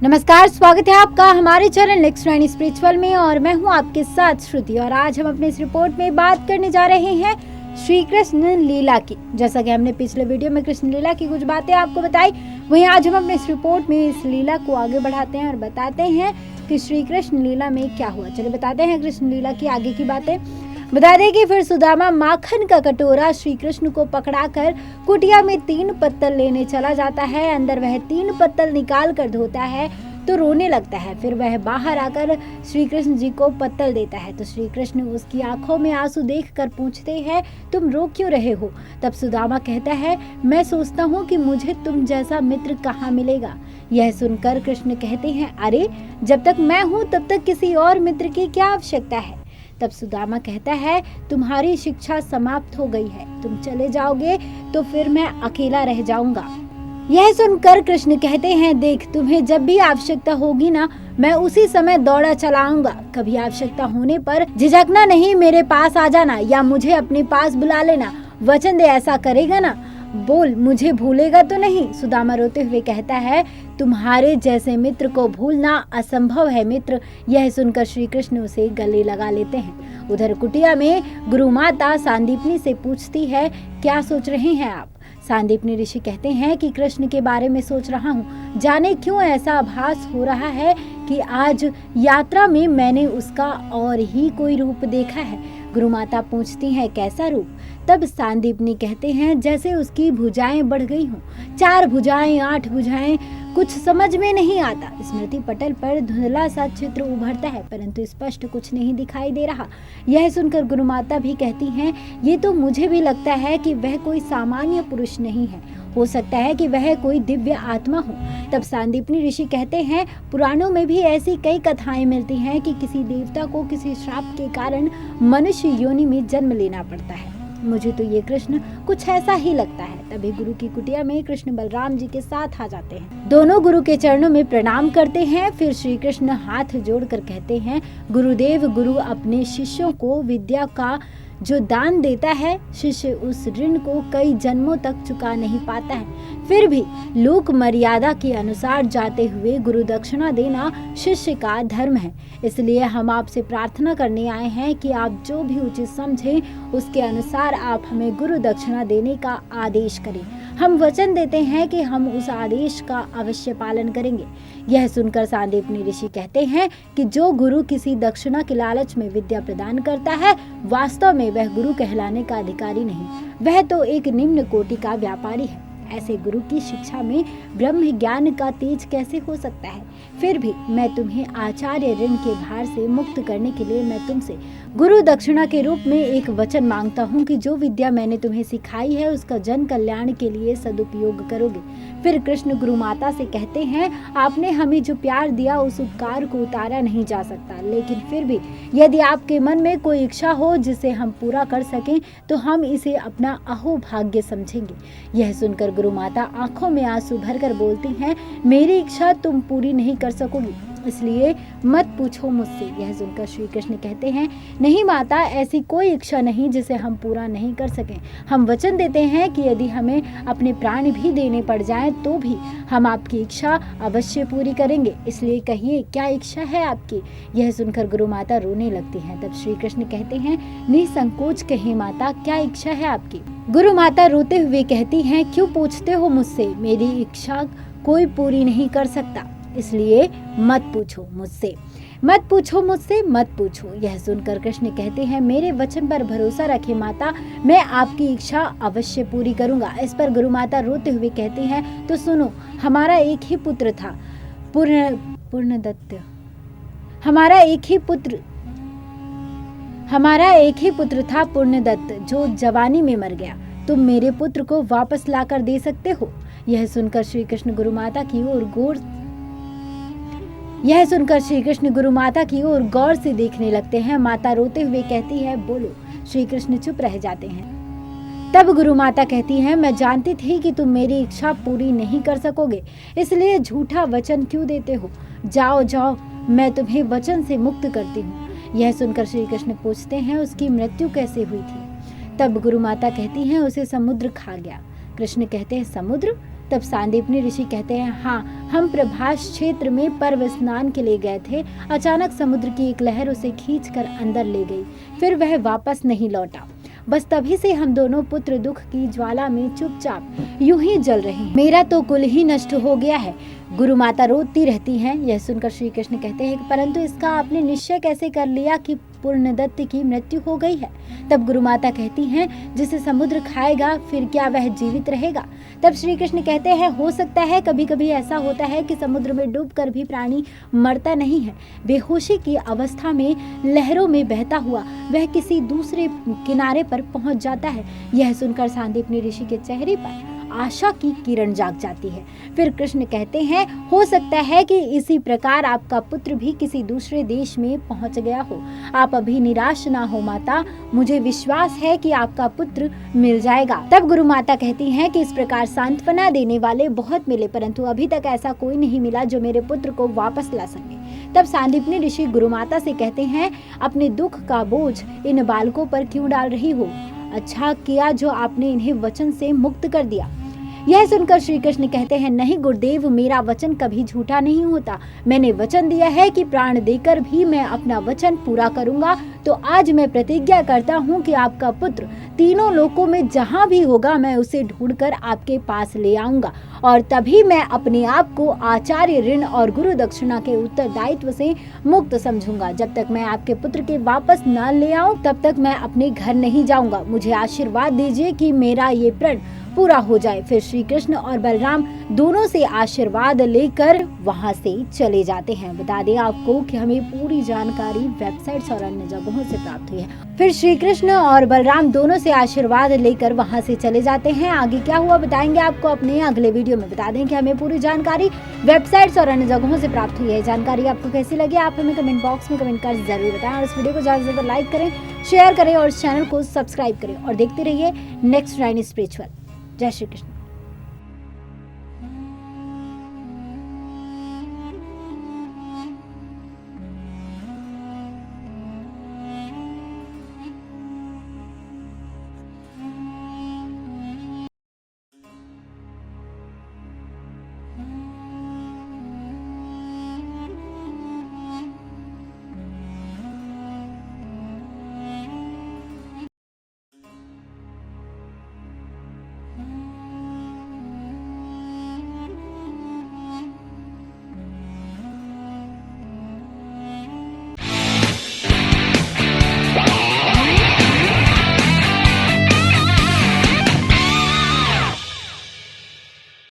नमस्कार, स्वागत है आपका हमारे चैनल नेक्स्ट 9 स्पिरिचुअल में और मैं हूं आपके साथ श्रुति। और आज हम अपने इस रिपोर्ट में बात करने जा रहे हैं श्री कृष्ण लीला की। जैसा कि हमने पिछले वीडियो में कृष्ण लीला की कुछ बातें आपको बताई, वहीं आज हम अपने इस रिपोर्ट में इस लीला को आगे बढ़ाते हैं और बताते हैं कि श्री कृष्ण लीला में क्या हुआ। चलिए बताते हैं कृष्ण लीला की आगे की बातें। बता दें कि फिर सुदामा माखन का कटोरा श्री कृष्ण को पकड़ाकर कुटिया में 3 पत्तल लेने चला जाता है। अंदर वह 3 पत्तल निकाल कर धोता है तो रोने लगता है। फिर वह बाहर आकर श्री कृष्ण जी को पत्तल देता है तो श्री कृष्ण उसकी आंखों में आंसू देखकर पूछते हैं, तुम रो क्यों रहे हो? तब सुदामा कहता है, मैं सोचता हूँ कि मुझे तुम जैसा मित्र कहाँ मिलेगा। यह सुनकर कृष्ण कहते हैं, अरे जब तक मैं हूँ तब तक किसी और मित्र की क्या आवश्यकता है? तब सुदामा कहता है, तुम्हारी शिक्षा समाप्त हो गई है, तुम चले जाओगे तो फिर मैं अकेला रह जाऊंगा। यह सुनकर कृष्ण कहते हैं, देख तुम्हें जब भी आवश्यकता होगी ना, मैं उसी समय दौड़ा चलाऊंगा। कभी आवश्यकता होने पर झिझकना नहीं, मेरे पास आ जाना या मुझे अपने पास बुला लेना। वचन दे, ऐसा करेगा ना? बोल, मुझे भूलेगा तो नहीं? सुदामा रोते हुए कहता है, तुम्हारे जैसे मित्र को भूलना असंभव है मित्र। यह सुनकर श्री कृष्ण उसे गले लगा लेते हैं। उधर कुटिया में गुरु माता सांदीपनी से पूछती है, क्या सोच रहे हैं आप? सांदीपनी ऋषि कहते हैं कि कृष्ण के बारे में सोच रहा हूँ। जाने क्यों ऐसा आभास हो रहा है कि आज यात्रा में मैंने उसका और ही कोई रूप देखा है। गुरु माता पूछती हैं, कैसा रूप? तब सांदीपनी कहते हैं, जैसे उसकी भुजाएं बढ़ गई हों, 4 भुजाएं, 8 भुजाएं, कुछ समझ में नहीं आता। स्मृति पटल पर धुंधला सा चित्र उभरता है परंतु स्पष्ट कुछ नहीं दिखाई दे रहा। यह सुनकर गुरु माता भी कहती हैं, ये तो मुझे भी लगता है कि वह कोई सामान्य पुरुष नहीं है, हो सकता है कि वह कोई दिव्य आत्मा हो। तब सांदीपनी ऋषि कहते हैं, पुराणों में भी ऐसी कई कथाएं मिलती हैं कि किसी देवता को किसी श्राप के कारण मनुष्य योनि में जन्म लेना पड़ता है। मुझे तो ये कृष्ण कुछ ऐसा ही लगता है। तभी गुरु की कुटिया में कृष्ण बलराम जी के साथ आ जाते हैं। दोनों गुरु के चरणों में प्रणाम करते हैं। फिर श्री कृष्ण हाथ जोड़कर कहते हैं, गुरुदेव, गुरु अपने शिष्यों को विद्या का जो दान देता है, शिष्य उस ऋण को कई जन्मों तक चुका नहीं पाता है। फिर भी लोक मर्यादा के अनुसार जाते हुए गुरु दक्षिणा देना शिष्य का धर्म है। इसलिए हम आपसे प्रार्थना करने आए हैं कि आप जो भी उचित समझें उसके अनुसार आप हमें गुरु दक्षिणा देने का आदेश करें। हम वचन देते हैं कि हम उस आदेश का अवश्य पालन करेंगे। यह सुनकर सांदीपनी ऋषि कहते हैं कि जो गुरु किसी दक्षिणा के लालच में विद्या प्रदान करता है, वास्तव में वह गुरु कहलाने का अधिकारी नहीं, वह तो एक निम्न कोटि का व्यापारी है। ऐसे गुरु की शिक्षा में ब्रह्म ज्ञान का तेज कैसे हो सकता है? फिर भी मैं तुम्हें आचार्य ऋण के भार से मुक्त करने के लिए मैं तुमसे गुरु दक्षिणा के रूप में एक वचन मांगता हूँ कि जो विद्या मैंने तुम्हें सिखाई है उसका जन कल्याण के लिए सदुपयोग करोगे। फिर कृष्ण गुरु माता से कहते हैं, आपने हमें जो प्यार दिया उस उपकार को उतारा नहीं जा सकता, लेकिन फिर भी यदि आपके मन में कोई इच्छा हो जिसे हम पूरा कर सकें तो हम इसे अपना अहोभाग्य समझेंगे। यह सुनकर गुरु माता आंखों में आंसू भरकर बोलती हैं, मेरी इच्छा तुम पूरी नहीं कर सकोगी, इसलिए मत पूछो मुझसे। यह सुनकर श्री कृष्ण कहते हैं, नहीं माता, ऐसी कोई इच्छा नहीं जिसे हम पूरा नहीं कर सकें। हम वचन देते हैं कि यदि हमें अपने प्राण भी देने पड़ जाएं तो भी हम आपकी इच्छा अवश्य पूरी करेंगे। इसलिए कहिए, क्या इच्छा है आपकी? यह सुनकर गुरु माता रोने लगती हैं। तब श्री कृष्ण कहते हैं, निसंकोच कहिए माता, क्या इच्छा है आपकी? गुरु माता रोते हुए कहती हैं, क्यों पूछते हो मुझसे? मेरी इच्छा कोई पूरी नहीं कर सकता, इसलिए मत पूछो मुझसे, मत पूछो मुझसे, मत पूछो। यह सुनकर कृष्ण कहते हैं, मेरे वचन पर भरोसा रखिए माता, मैं आपकी इच्छा अवश्य पूरी करूंगा। इस पर गुरु माता रोते हुए कहती हैं, तो सुनो, हमारा एक ही पुत्र था पूर्णदत्त, हमारा एक ही पुत्र था पूर्णदत्त, जो जवानी में मर गया। तुम मेरे पुत्र को वापस लाकर दे सकते हो? यह सुनकर श्री कृष्ण गुरु माता की ओर गौर से देखने लगते हैं। माता रोते हुए कहती है, बोलो। श्री कृष्ण चुप रह जाते हैं। तब गुरु माता कहती हैं, मैं जानती थी कि तुम मेरी इच्छा पूरी नहीं कर सकोगे, इसलिए झूठा वचन क्यों देते हो? जाओ जाओ, मैं तुम्हें वचन से मुक्त करती हूँ। यह सुनकर श्री कृष्ण पूछते हैं, उसकी मृत्यु कैसे हुई थी? तब गुरु माता कहती हैं, उसे समुद्र खा गया। कृष्ण कहते हैं, समुद्र? तब सांदीपनी ऋषि कहते हैं, हाँ, हम प्रभास क्षेत्र में पर्व स्नान के लिए गए थे। अचानक समुद्र की एक लहर उसे खींचकर अंदर ले गई, फिर वह वापस नहीं लौटा। बस तभी से हम दोनों पुत्र दुख की ज्वाला में चुपचाप यूं ही जल रहे हैं। मेरा तो कुल ही नष्ट हो गया है। गुरु माता रोती रहती हैं। यह सुनकर श्री कृष्ण कहते हैं, परंतु इसका आपने निश्चय कैसे कर लिया कि पूर्णदत्त की मृत्यु हो गई है? तब गुरु माता कहती हैं, जिसे समुद्र खाएगा फिर क्या वह जीवित रहेगा? तब श्री कृष्ण कहते हैं, हो सकता है कभी कभी ऐसा होता है कि समुद्र में डूबकर भी प्राणी मरता नहीं है। बेहोशी की अवस्था में लहरों में बहता हुआ वह किसी दूसरे किनारे पर पहुंच जाता है। यह सुनकर सांदीपनी ऋषि के चेहरे पर आशा की किरण जाग जाती है। फिर कृष्ण कहते हैं, हो सकता है कि इसी प्रकार आपका पुत्र भी किसी दूसरे देश में पहुंच गया हो। आप अभी निराश ना हो माता, मुझे विश्वास है कि आपका पुत्र मिल जाएगा। तब गुरु माता कहती हैं कि इस प्रकार सांत्वना देने वाले बहुत मिले, परंतु अभी तक ऐसा कोई नहीं मिला जो मेरे पुत्र को वापस ला सके। तब सांदीपनी ऋषि गुरु माता से कहते हैं, अपने दुख का बोझ इन बालकों पर क्यों डाल रही हो? अच्छा किया जो आपने इन्हें वचन से मुक्त कर दिया। यह सुनकर श्री कृष्ण कहते हैं, नहीं गुरुदेव, मेरा वचन कभी झूठा नहीं होता। मैंने वचन दिया है कि प्राण देकर भी मैं अपना वचन पूरा करूंगा। तो आज मैं प्रतिज्ञा करता हूँ कि आपका पुत्र तीनों लोकों में जहाँ भी होगा मैं उसे ढूंढकर आपके पास ले आऊंगा, और तभी मैं अपने आप को आचार्य ऋण और गुरु दक्षिणा के उत्तरदायित्व से मुक्त समझूंगा। जब तक मैं आपके पुत्र के वापस न ले आऊं तब तक मैं अपने घर नहीं जाऊंगा। मुझे आशीर्वाद दीजिए कि मेरा ये प्रण पूरा हो जाए। फिर श्री कृष्ण और बलराम दोनों से आशीर्वाद लेकर वहां से चले जाते हैं। बता दें आपको कि हमें पूरी जानकारी वेबसाइट्स और अन्य जगहों से प्राप्त हुई है। फिर श्री कृष्ण और बलराम दोनों से आशीर्वाद लेकर वहां से चले जाते हैं। आगे क्या हुआ बताएंगे आपको अपने अगले वीडियो में। बता दें कि हमें पूरी जानकारी वेबसाइट्स और अन्य जगहों से प्राप्त हुई है। जानकारी आपको कैसी लगी आप हमें कमेंट बॉक्स में कमेंट कर जरूर बताएं, और इस वीडियो को ज्यादा से ज्यादा लाइक करें, शेयर करें और चैनल को सब्सक्राइब करें, और देखते रहिए नेक्स्ट राइनी स्पिरिचुअल। जय श्री कृष्ण।